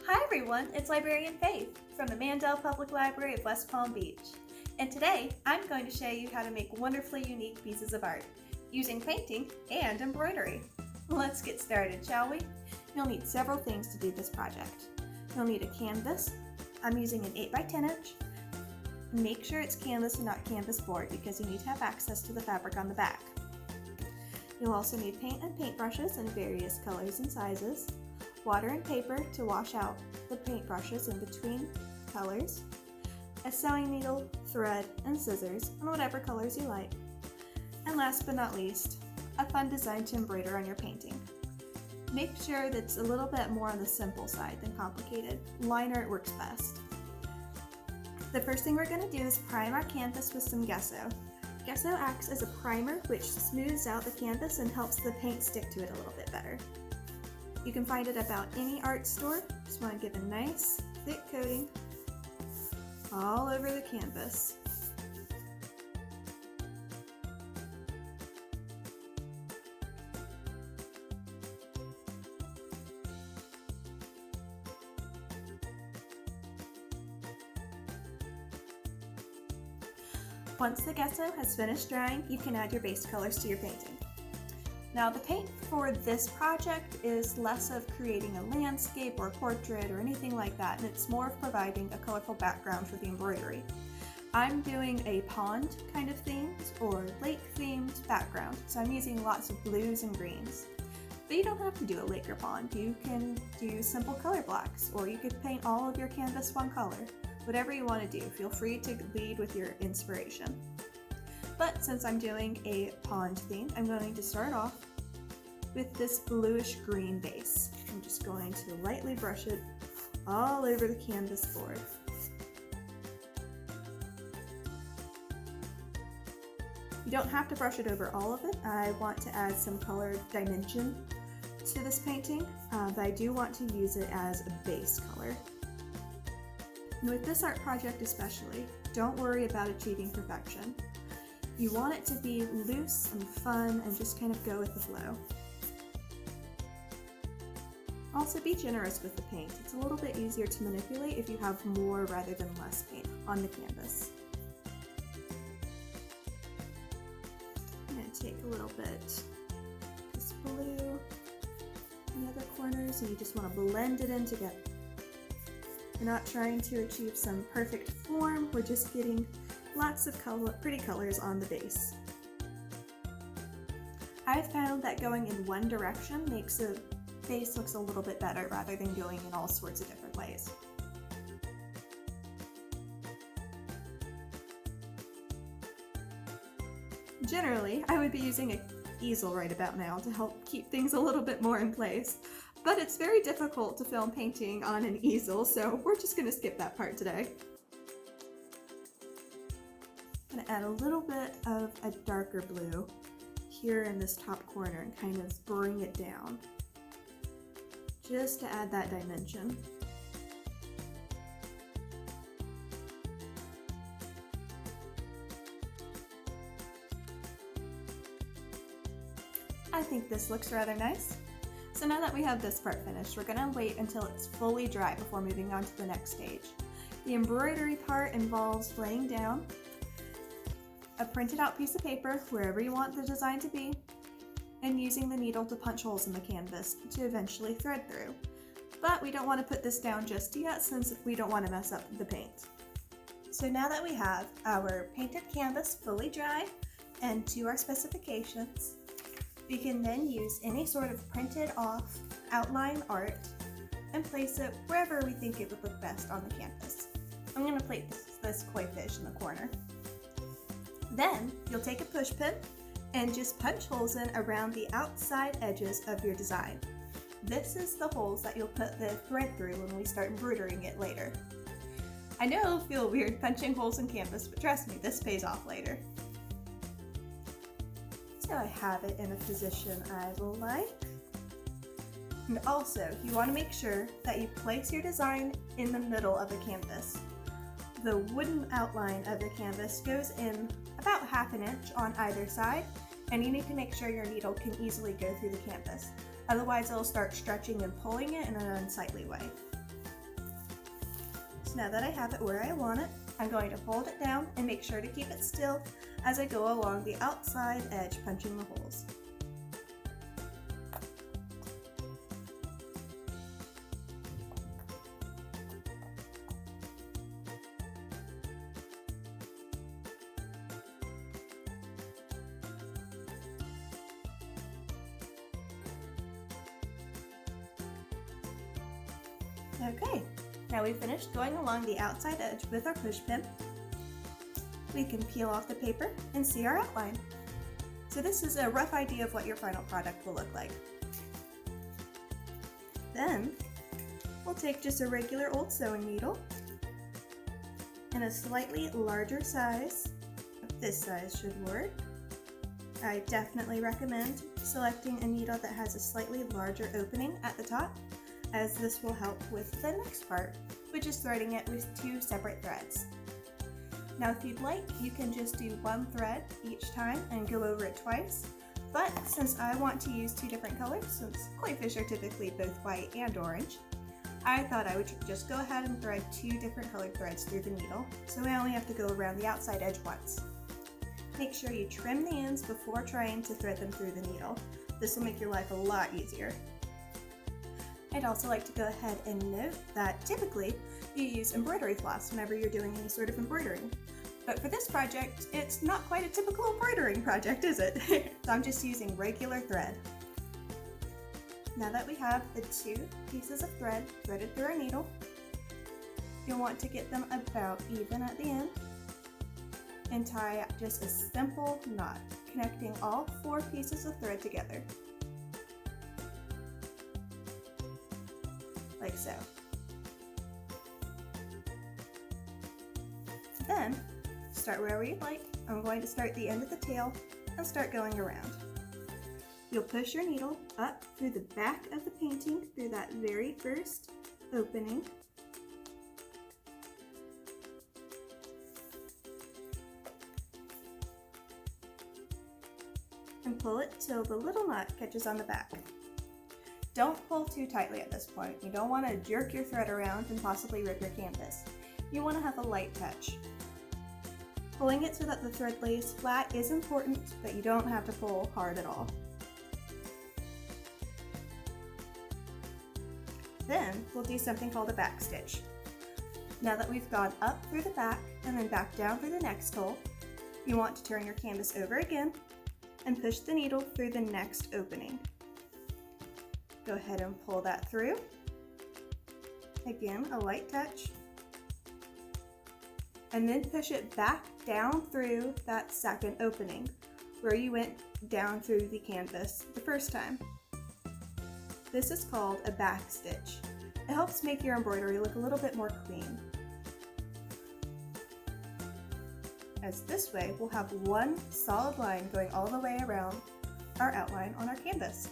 Hi everyone, it's Librarian Faith from the Mandel Public Library of West Palm Beach. And today I'm going to show you how to make wonderfully unique pieces of art using painting and embroidery. Let's get started, shall we? You'll need several things to do this project. You'll need a canvas. I'm using an 8x10 inch. Make sure it's canvas and not canvas board because you need to have access to the fabric on the back. You'll also need paint and paintbrushes in various colors and sizes, water and paper to wash out the paintbrushes in between colors, a sewing needle, thread, and scissors in whatever colors you like, and last but not least, a fun design to embroider on your painting. Make sure that it's a little bit more on the simple side than complicated. Line art works best. The first thing we're going to do is prime our canvas with some gesso. Gesso acts as a primer which smooths out the canvas and helps the paint stick to it a little bit better. You can find it about any art store. Just want to give a nice thick coating all over the canvas. Once the gesso has finished drying, you can add your base colors to your painting. Now the paint for this project is less of creating a landscape or portrait or anything like that, and it's more of providing a colorful background for the embroidery. I'm doing a pond kind of themed or lake themed background, so I'm using lots of blues and greens. But you don't have to do a lake or pond. You can do simple color blocks, or you could paint all of your canvas one color. Whatever you want to do, feel free to lead with your inspiration. But since I'm doing a pond theme, I'm going to start off with this bluish green base. I'm just going to lightly brush it all over the canvas board. You don't have to brush it over all of it. I want to add some color dimension to this painting, but I do want to use it as a base color. And with this art project especially, don't worry about achieving perfection. You want it to be loose and fun and just kind of go with the flow. Also be generous with the paint. It's a little bit easier to manipulate if you have more rather than less paint on the canvas. I'm going to take a little bit of this blue in the other corners, and you just want to blend it in together. We're not trying to achieve some perfect form, we're just getting lots of pretty colors on the base. I've found that going in one direction makes the base looks a little bit better rather than going in all sorts of different ways. Generally, I would be using an easel right about now to help keep things a little bit more in place. But it's very difficult to film painting on an easel, so we're just going to skip that part today. I'm going to add a little bit of a darker blue here in this top corner and kind of bring it down, just to add that dimension. I think this looks rather nice. So now that we have this part finished, we're going to wait until it's fully dry before moving on to the next stage. The embroidery part involves laying down a printed out piece of paper wherever you want the design to be, and using the needle to punch holes in the canvas to eventually thread through. But we don't want to put this down just yet since we don't want to mess up the paint. So now that we have our painted canvas fully dry and to our specifications, we can then use any sort of printed off outline art and place it wherever we think it would look best on the canvas. I'm going to place this koi fish in the corner. Then you'll take a push pin and just punch holes in around the outside edges of your design. This is the holes that you'll put the thread through when we start embroidering it later. I know it'll feel weird punching holes in canvas, but trust me, this pays off later. So I have it in a position I like. And also, you want to make sure that you place your design in the middle of the canvas. The wooden outline of the canvas goes in about ½ inch on either side, and you need to make sure your needle can easily go through the canvas. Otherwise, it'll start stretching and pulling it in an unsightly way. Now that I have it where I want it, I'm going to hold it down and make sure to keep it still as I go along the outside edge, punching the holes. Okay, now we've finished going along the outside edge with our push pin. We can peel off the paper and see our outline. So this is a rough idea of what your final product will look like. Then we'll take just a regular old sewing needle and a slightly larger size. This size should work. I definitely recommend selecting a needle that has a slightly larger opening at the top, as this will help with the next part, which is threading it with 2 separate threads. Now if you'd like, you can just do 1 thread each time and go over it twice, but since I want to use 2 different colors, since koi fish are typically both white and orange, I thought I would just go ahead and thread 2 different colored threads through the needle, so I only have to go around the outside edge once. Make sure you trim the ends before trying to thread them through the needle. This will make your life a lot easier. I'd also like to go ahead and note that typically you use embroidery floss whenever you're doing any sort of embroidering. But for this project, it's not quite a typical embroidering project, is it? So I'm just using regular thread. Now that we have the 2 pieces of thread threaded through our needle, you'll want to get them about even at the end and tie just a simple knot, connecting all 4 pieces of thread together. Like so. Then, start wherever you'd like. I'm going to start the end of the tail and start going around. You'll push your needle up through the back of the painting, through that very first opening. And pull it till the little knot catches on the back. Don't pull too tightly at this point. You don't want to jerk your thread around and possibly rip your canvas. You want to have a light touch. Pulling it so that the thread lays flat is important, but you don't have to pull hard at all. Then we'll do something called a back stitch. Now that we've gone up through the back and then back down through the next hole, you want to turn your canvas over again and push the needle through the next opening. Go ahead and pull that through. Again, a light touch. And then push it back down through that second opening where you went down through the canvas the first time. This is called a back stitch. It helps make your embroidery look a little bit more clean. As this way, we'll have one solid line going all the way around our outline on our canvas.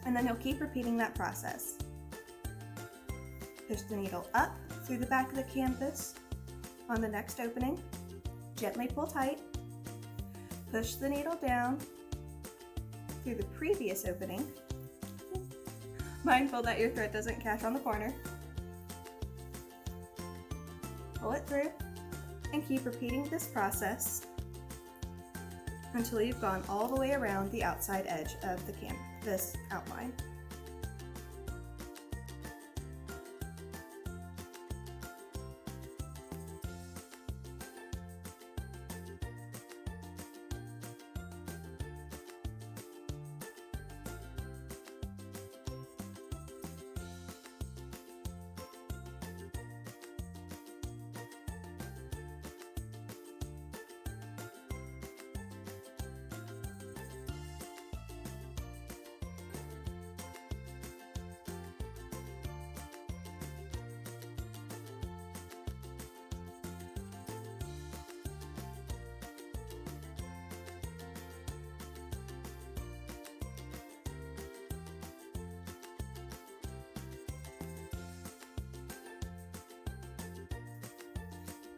And then you'll keep repeating that process. Push the needle up through the back of the canvas on the next opening. Gently pull tight. Push the needle down through the previous opening. Mindful that your thread doesn't catch on the corner. Pull it through and keep repeating this process until you've gone all the way around the outside edge of the canvas outline.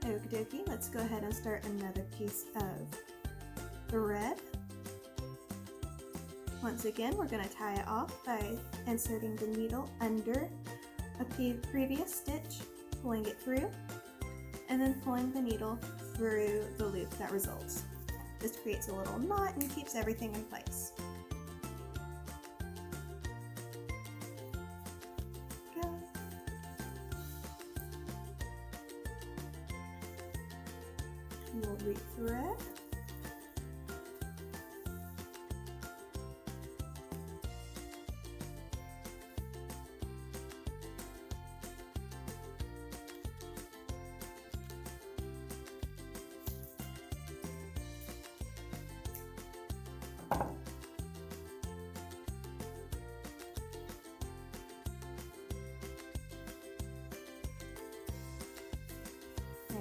Okie dokie, let's go ahead and start another piece of thread. Once again, we're going to tie it off by inserting the needle under a previous stitch pulling it through, and then pulling the needle through the loop that results. This creates a little knot and keeps everything in place. Go. We'll re-thread.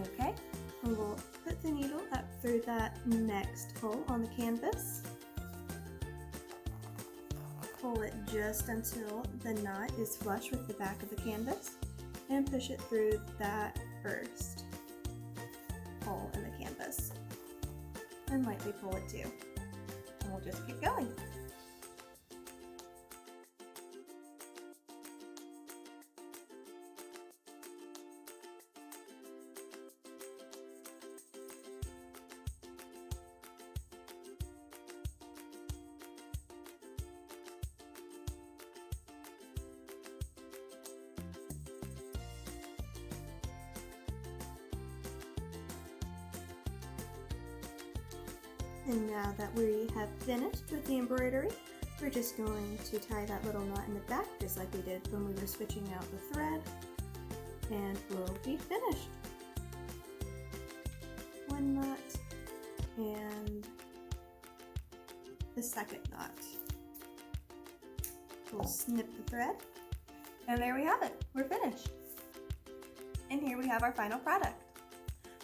Okay, and we'll put the needle up through that next hole on the canvas. Pull it just until the knot is flush with the back of the canvas and push it through that first hole in the canvas. And lightly pull it too. And we'll just keep going. And now that we have finished with the embroidery, we're just going to tie that little knot in the back, just like we did when we were switching out the thread, and we'll be finished. One knot and the second knot. We'll snip the thread, and there we have it. We're finished. And here we have our final product.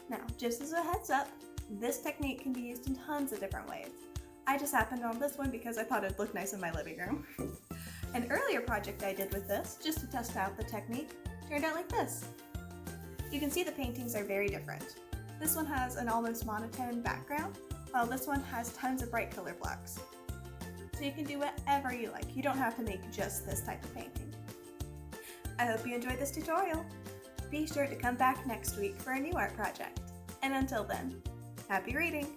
Now, just as a heads up, this technique can be used in tons of different ways. I just happened on this one because I thought it'd look nice in my living room. An earlier project I did with this, just to test out the technique, turned out like this. You can see the paintings are very different. This one has an almost monotone background, while this one has tons of bright color blocks. So you can do whatever you like. You don't have to make just this type of painting. I hope you enjoyed this tutorial. Be sure to come back next week for a new art project. And until then, happy reading!